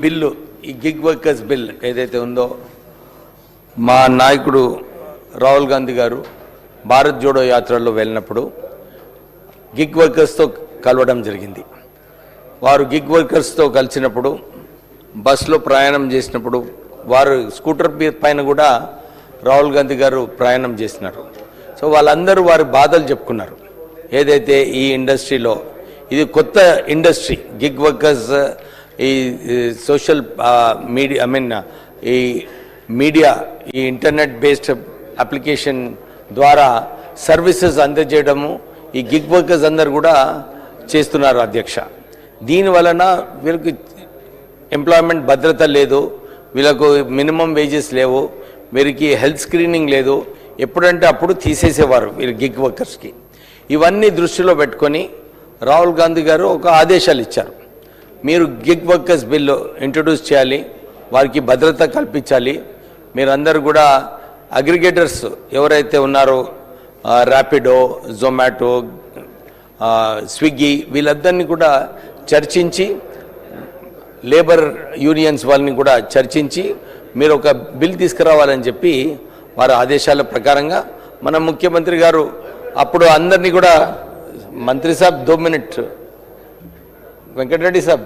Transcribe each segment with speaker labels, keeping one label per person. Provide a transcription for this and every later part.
Speaker 1: Bill, ఈ gig workers bill ఏదైతే ఉందో, మా నాయకుడు రాహుల్ గాంధీ గారు భారత్ జోడో యాత్రలో వెళ్ళినప్పుడు గిగ్ వర్కర్స్తో కలవడం జరిగింది. వారు గిగ్ వర్కర్స్తో కలిసినప్పుడు బస్సులో ప్రయాణం చేసినప్పుడు వారు స్కూటర్ పైన కూడా రాహుల్ గాంధీ గారు ప్రయాణం చేసినారు. సో వాళ్ళందరూ వారి బాధలు చెప్పుకున్నారు. ఏదైతే ఈ ఇండస్ట్రీలో ఇది కొత్త ఇండస్ట్రీ గిగ్ వర్కర్స్, ఈ సోషల్ మీడియా ఈ మీడియా, ఈ ఇంటర్నెట్ బేస్డ్ అప్లికేషన్ ద్వారా సర్వీసెస్ అందజేయడము ఈ గిగ్ వర్కర్స్ అందరు కూడా చేస్తున్నారు అధ్యక్ష. దీనివలన వీళ్ళకి ఎంప్లాయ్మెంట్ భద్రత లేదు, వీళ్ళకు మినిమం వేజెస్ లేవు, వీరికి హెల్త్ స్క్రీనింగ్ లేదు, ఎప్పుడంటే అప్పుడు తీసేసేవారు వీళ్ళు గిగ్ వర్కర్స్కి. ఇవన్నీ దృష్టిలో పెట్టుకొని రాహుల్ గాంధీ గారు ఒక ఆదేశాలు ఇచ్చారు. మీరు గిగ్ వర్కర్స్ బిల్లు ఇంట్రడ్యూస్ చేయాలి, వారికి భద్రత కల్పించాలి. మీరందరూ కూడా అగ్రిగేటర్స్ ఎవరైతే ఉన్నారో ర్యాపిడో, జొమాటో, స్విగ్గీ వీళ్ళందరినీ కూడా చర్చించి లేబర్ యూనియన్స్ వాళ్ళని కూడా చర్చించి మీరు ఒక బిల్ తీసుకురావాలని చెప్పి వారి ఆదేశాల ప్రకారంగా మన ముఖ్యమంత్రి గారు అప్పుడు అందరినీ కూడా మంత్రి సాబ్ 2 మినిట్ వెంకటరెడ్డి సాబ్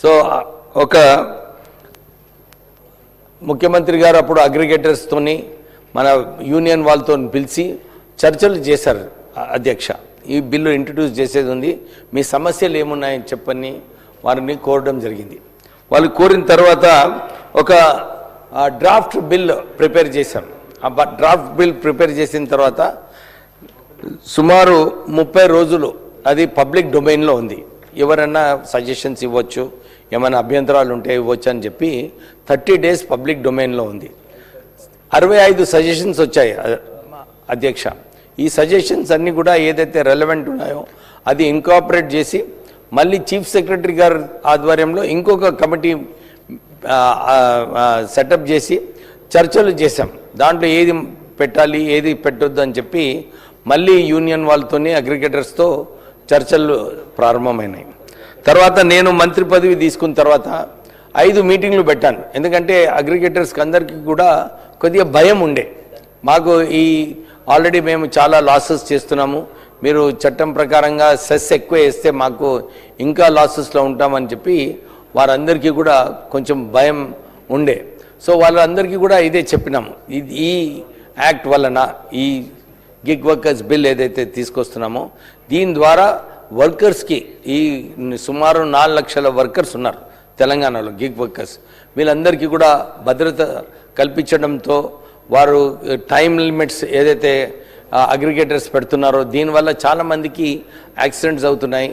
Speaker 1: సో ఒక ముఖ్యమంత్రి గారు అప్పుడు అగ్రిగేటర్స్తోని మన యూనియన్ వాళ్ళతో పిలిచి చర్చలు చేశారు. అధ్యక్ష, ఈ బిల్లు ఇంట్రడ్యూస్ చేసేది ఉంది, మీ సమస్యలు ఏమున్నాయని చెప్పని వారిని కోరడం జరిగింది. వాళ్ళు కోరిన తర్వాత ఒక డ్రాఫ్ట్ బిల్ ప్రిపేర్ చేశాం. ఆ డ్రాఫ్ట్ బిల్ ప్రిపేర్ చేసిన తర్వాత సుమారు 30 రోజులు అది పబ్లిక్ డొమైన్లో ఉంది. ఎవరైనా సజెషన్స్ ఇవ్వచ్చు, ఏమైనా అభ్యంతరాలు ఉంటే ఇవ్వచ్చు అని చెప్పి 30 డేస్ పబ్లిక్ డొమైన్లో ఉంది. 65 సజెషన్స్ వచ్చాయి అధ్యక్ష. ఈ సజెషన్స్ అన్నీ కూడా ఏదైతే రెలవెంట్ ఉన్నాయో అది ఇన్కార్పొరేట్ చేసి మళ్ళీ చీఫ్ సెక్రటరీ గారి ఆధ్వర్యంలో ఇంకొక కమిటీ సెటప్ చేసి చర్చలు చేశాం. దాంట్లో ఏది పెట్టాలి ఏది పెట్టొద్దు అని చెప్పి మళ్ళీ యూనియన్ వాళ్ళతోనే అగ్రిగేటర్స్తో చర్చలు ప్రారంభమైనాయి. తర్వాత నేను మంత్రి పదవి తీసుకున్న తర్వాత 5 మీటింగ్లు పెట్టాను. ఎందుకంటే అగ్రిగేటర్స్కి అందరికీ కూడా కొద్దిగా భయం ఉండే, మాకు ఈ ఆల్రెడీ మేము చాలా లాసెస్ చేస్తున్నాము, మీరు చట్టం ప్రకారంగా సెస్ ఎక్కువ వేస్తే మాకు ఇంకా లాసెస్లో ఉంటామని చెప్పి వారందరికీ కూడా కొంచెం భయం ఉండే. సో వాళ్ళందరికీ కూడా ఇదే చెప్పినాము, ఈ యాక్ట్ వలన ఈ గిగ్ వర్కర్స్ బిల్ ఏదైతే తీసుకొస్తున్నామో దీని ద్వారా వర్కర్స్కి ఈ సుమారు 4 లక్షల వర్కర్స్ ఉన్నారు తెలంగాణలో గిగ్ వర్కర్స్, వీళ్ళందరికీ కూడా భద్రత కల్పించడంతో వారు టైం లిమిట్స్ ఏదైతే అగ్రిగేటర్స్ పెడుతున్నారో దీనివల్ల చాలామందికి యాక్సిడెంట్స్ అవుతున్నాయి,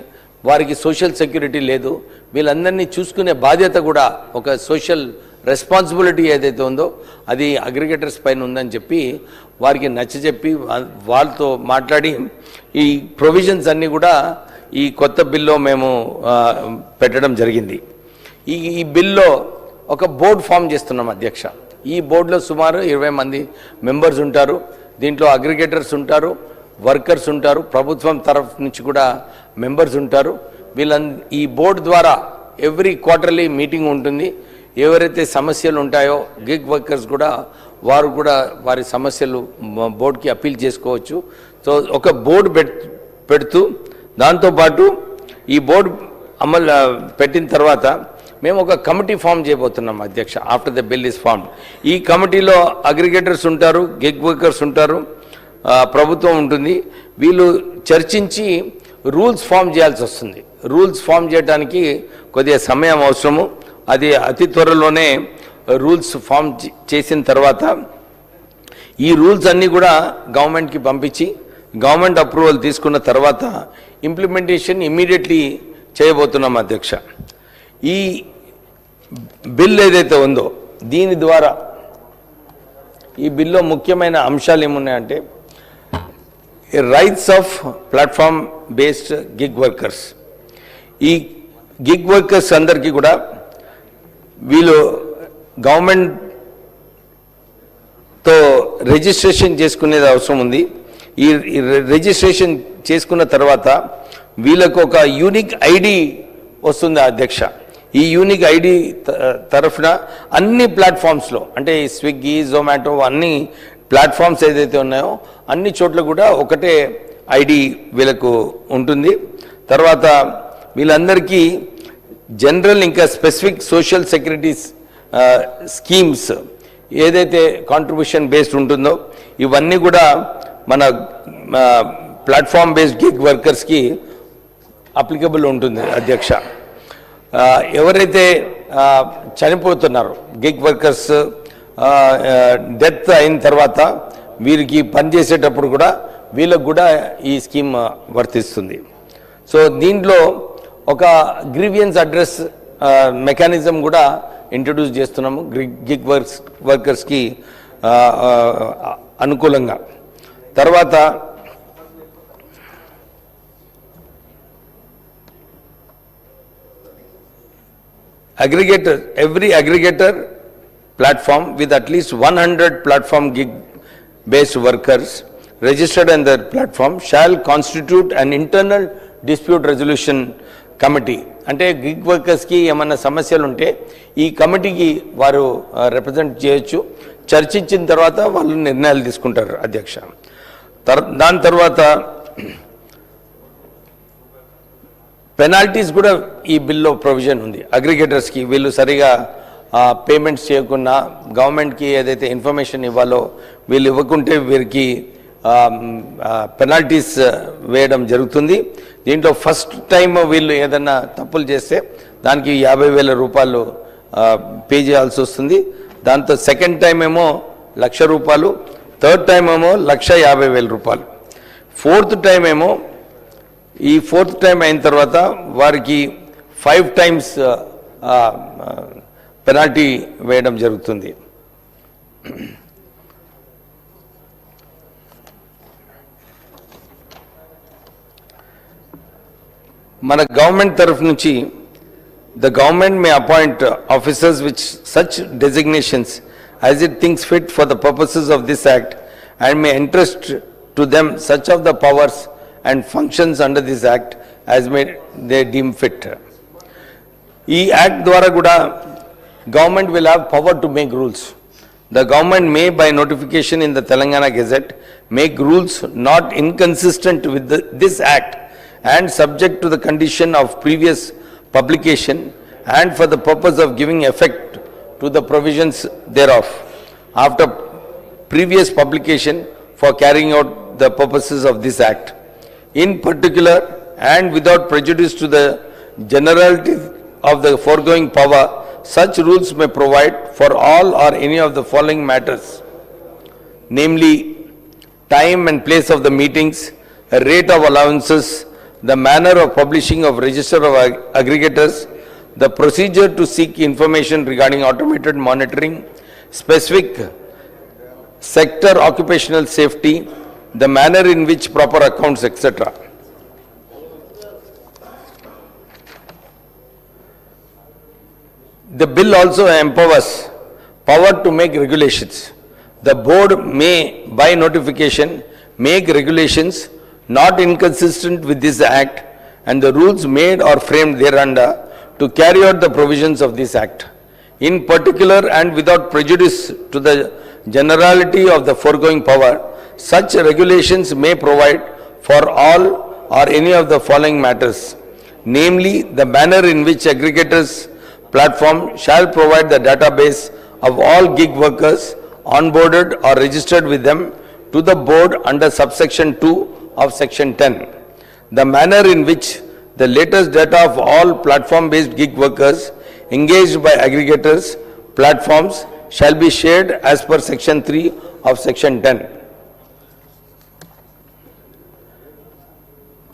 Speaker 1: వారికి సోషల్ సెక్యూరిటీ లేదు. వీళ్ళందరినీ చూసుకునే బాధ్యత కూడా ఒక సోషల్ రెస్పాన్సిబిలిటీ ఏదైతే ఉందో అది అగ్రిగేటర్స్ పైన ఉందని చెప్పి వారికి నచ్చజెప్పి వాళ్ళతో మాట్లాడి ఈ ప్రొవిజన్స్ అన్నీ కూడా ఈ కొత్త బిల్లో మేము పెట్టడం జరిగింది. ఈ బిల్లో ఒక బోర్డు ఫామ్ చేస్తున్నాం అధ్యక్ష. ఈ బోర్డులో సుమారు 20 మంది మెంబర్స్ ఉంటారు. దీంట్లో అగ్రిగేటర్స్ ఉంటారు, వర్కర్స్ ఉంటారు, ప్రభుత్వం తరఫు నుంచి కూడా మెంబర్స్ ఉంటారు. ఈ బోర్డు ద్వారా ఎవ్రీ క్వార్టర్లీ మీటింగ్ ఉంటుంది. ఎవరైతే సమస్యలు ఉంటాయో గిగ్ వర్కర్స్ కూడా వారు కూడా వారి సమస్యలు బోర్డుకి అప్పీల్ చేసుకోవచ్చు. సో ఒక బోర్డు పెడుతూ దాంతోపాటు ఈ బోర్డు అమలు పెట్టిన తర్వాత మేము ఒక కమిటీ ఫామ్ చేయబోతున్నాం అధ్యక్ష. After the bill is formed ఈ కమిటీలో అగ్రిగేటర్స్ ఉంటారు, గిగ్ వర్కర్స్ ఉంటారు, ప్రభుత్వం ఉంటుంది. వీళ్ళు చర్చించి రూల్స్ ఫామ్ చేయాల్సి వస్తుంది. రూల్స్ ఫామ్ చేయడానికి కొద్దిగా సమయం అవసరము. అది అతి త్వరలోనే రూల్స్ ఫామ్ చేసిన తర్వాత ఈ రూల్స్ అన్నీ కూడా గవర్నమెంట్కి పంపించి గవర్నమెంట్ అప్రూవల్ తీసుకున్న తర్వాత ఇంప్లిమెంటేషన్ ఇమ్మీడియట్లీ చేయబోతున్నాం అధ్యక్ష. ఈ బిల్ ఏదైతే ఉందో దీని ద్వారా ఈ బిల్లో ముఖ్యమైన అంశాలు ఏమున్నాయంటే rights of platform based gig workers. ఈ గిగ్ వర్కర్స్ అందరికీ కూడా వీళ్ళు గవర్నమెంట్తో రిజిస్ట్రేషన్ చేసుకునేది అవసరం ఉంది. ఈ రిజిస్ట్రేషన్ చేసుకున్న తర్వాత వీళ్ళకు ఒక యూనిక్ ఐడి వస్తుంది అధ్యక్ష. ఈ యూనిక్ ఐడి తరఫున అన్ని ప్లాట్ఫామ్స్లో, అంటే స్విగ్గీ, జొమాటో అన్ని ప్లాట్ఫామ్స్ ఏదైతే ఉన్నాయో అన్ని చోట్ల కూడా ఒకటే ఐడి వీళ్ళకు ఉంటుంది. తర్వాత వీళ్ళందరికీ జనరల్ ఇంకా స్పెసిఫిక్ సోషల్ సెక్యూరిటీస్ స్కీమ్స్ ఏదైతే కాంట్రిబ్యూషన్ బేస్డ్ ఉంటుందో ఇవన్నీ కూడా మన ప్లాట్ఫామ్ బేస్డ్ గిగ్ వర్కర్స్కి అప్లికబుల్ ఉంటుంది అధ్యక్ష. ఎవరైతే చనిపోతున్నారో గిగ్ వర్కర్స్ డెత్ అయిన తర్వాత వీరికి పనిచేసేటప్పుడు కూడా వీళ్ళకు కూడా ఈ స్కీమ్ వర్తిస్తుంది. సో దీంట్లో ఒక గ్రీవియన్స్ అడ్రస్ మెకానిజం కూడా ఇంట్రడ్యూస్ చేస్తున్నాము గిగ్ వర్కర్స్కి అనుకూలంగా. తర్వాత every aggregator platform with at least 100 platform gig based workers registered on their platform shall constitute an internal dispute resolution committee. అంటే గిగ్ వర్కర్స్కి ఏమన్నా సమస్యలు ఉంటే ఈ కమిటీకి వారు రిప్రజెంట్ చేయొచ్చు. చర్చించిన తర్వాత వాళ్ళు నిర్ణయాలు తీసుకుంటారు అధ్యక్ష. దాని తర్వాత పెనాల్టీస్ కూడా ఈ బిల్లో ప్రొవిజన్ ఉంది. అగ్రిగేటర్స్కి వీళ్ళు సరిగా పేమెంట్స్ చేయకుండా గవర్నమెంట్కి ఏదైతే ఇన్ఫర్మేషన్ ఇవ్వాలో వీళ్ళు ఇవ్వకుంటే వీరికి పెనాల్టీస్ వేయడం జరుగుతుంది. దీంట్లో ఫస్ట్ టైం వీళ్ళు ఏదన్నా తప్పులు చేస్తే దానికి 50,000 రూపాయలు పే చేయాల్సి వస్తుంది. దాంతో సెకండ్ టైం ఏమో 1,00,000 రూపాయలు, థర్డ్ టైం ఏమో 1,50,000 రూపాయలు, ఫోర్త్ టైం ఏమో ఈ ఫోర్త్ టైం అయిన తర్వాత వారికి 5 టైమ్స్ పెనాల్టీ వేయడం జరుగుతుంది. మన గవర్నమెంట్ తరఫు నుంచి the government may appoint officers with such designations as it thinks fit for the purposes of this act and may entrust to them such of the powers and functions under this act as may they deem fit. ఈ act ద్వారా కూడా government will have power to make rules. The government may by notification in the Telangana Gazette make rules not inconsistent with this act and subject to the condition of previous publication and for the purpose of giving effect to the provisions thereof after previous publication for carrying out the purposes of this act. In particular and without prejudice to the generality of the foregoing power, such rules may provide for all or any of the following matters, namely time and place of the meetings, a rate of allowances, the manner of publishing of register of aggregators, the procedure to seek information regarding automated monitoring, specific sector occupational safety, the manner in which proper accounts, etc. The bill also empowers power to make regulations. The board may, by notification, make regulations not inconsistent with this act and the rules made or framed thereunder to carry out the provisions of this act. In particular and without prejudice to the generality of the foregoing power, such regulations may provide for all or any of the following matters, namely the manner in which aggregators platform shall provide the database of all gig workers onboarded or registered with them to the board under subsection 2 of section 10. The manner in which the latest data of all platform-based gig workers engaged by aggregators platforms shall be shared as per section 3 of section 10.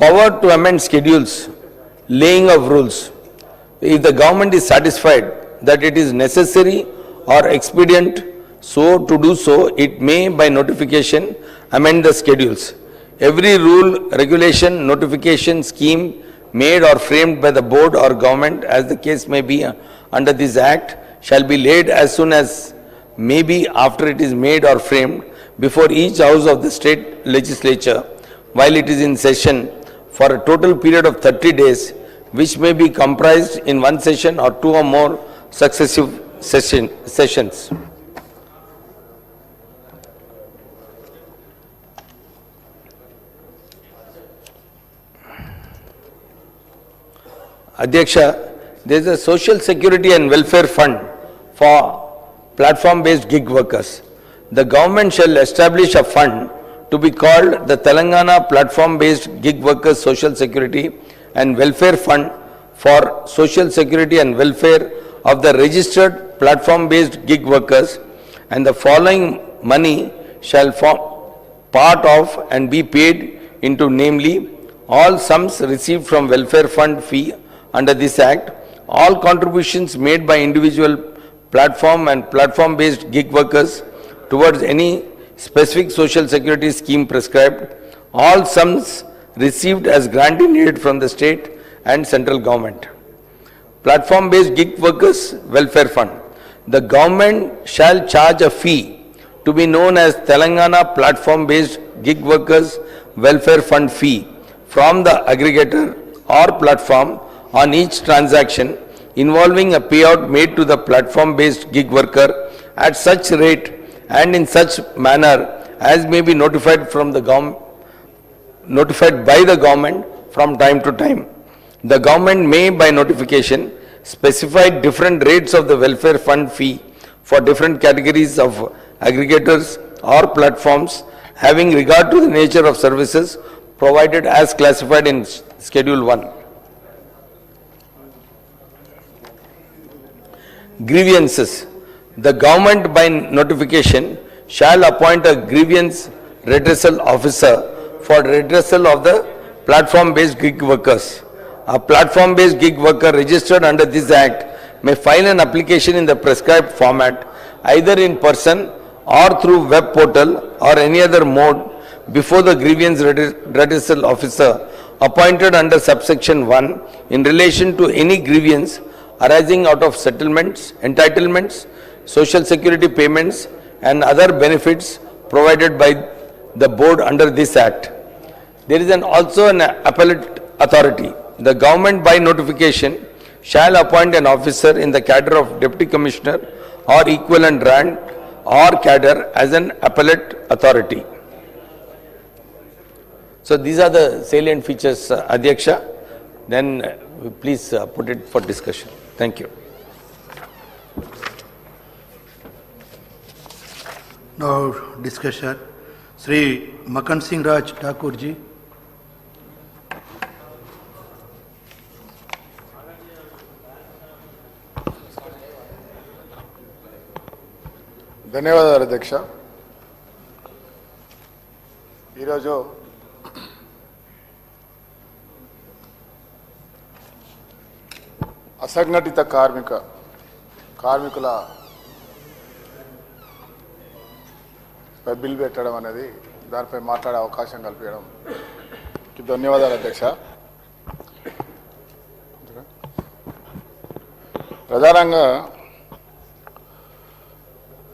Speaker 1: Power to amend schedules, laying of rules. If the government is satisfied that it is necessary or expedient so to do so, it may by notification amend the schedules. Every rule, regulation, notification scheme made or framed by the board or government as the case may be under this act shall be laid as soon as may be after it is made or framed before each house of the state legislature while it is in session for a total period of 30 days, which may be comprised in one session or two or more successive sessions. Adhyaksha, there is a Social Security and Welfare Fund for platform-based gig workers. The government shall establish a fund to be called the Telangana Platform-based Gig Workers Social Security and Welfare Fund for Social Security and Welfare of the registered platform-based gig workers, and the following money shall form part of and be paid into, namely, all sums received from welfare fund fee under this act, all contributions made by individual platform and platform-based gig workers towards any specific social security scheme prescribed, all sums received as grant in aid from the state and central government. Platform-based gig workers welfare fund. The government shall charge a fee to be known as Telangana Platform-based Gig Workers Welfare Fund fee from the aggregator or platform on each transaction involving a payout made to the platform-based gig worker at such rate and in such manner as may be notified by the government from time to time. The government may, by notification, specify different rates of the welfare fund fee for different categories of aggregators or platforms having regard to the nature of services provided as classified in Schedule 1. Grievances. The government by notification shall appoint a grievance redressal officer for redressal of the platform-based gig workers. A platform-based gig worker registered under this act may file an application in the prescribed format, either in person or through web portal or any other mode, before the grievance redressal officer appointed under subsection 1 in relation to any grievance arising out of settlements, entitlements, social security payments and other benefits provided by the board under this act. There is also an appellate authority. The government by notification shall appoint an officer in the cadre of deputy commissioner or equivalent rank or cadre as an appellate authority. So these are the salient features, Adhyaksha. Then please put it for discussion. Thank you.
Speaker 2: Now discussion. Sri Makan Singh Raj Thakur ji.
Speaker 3: ధన్యవాదాలు అధ్యక్ష. ఈరోజు అసంఘటిత కార్మికుల bill పెట్టడం అనేది, దానిపై మాట్లాడే అవకాశం కల్పించడం ధన్యవాదాలు అధ్యక్ష. ప్రధానంగా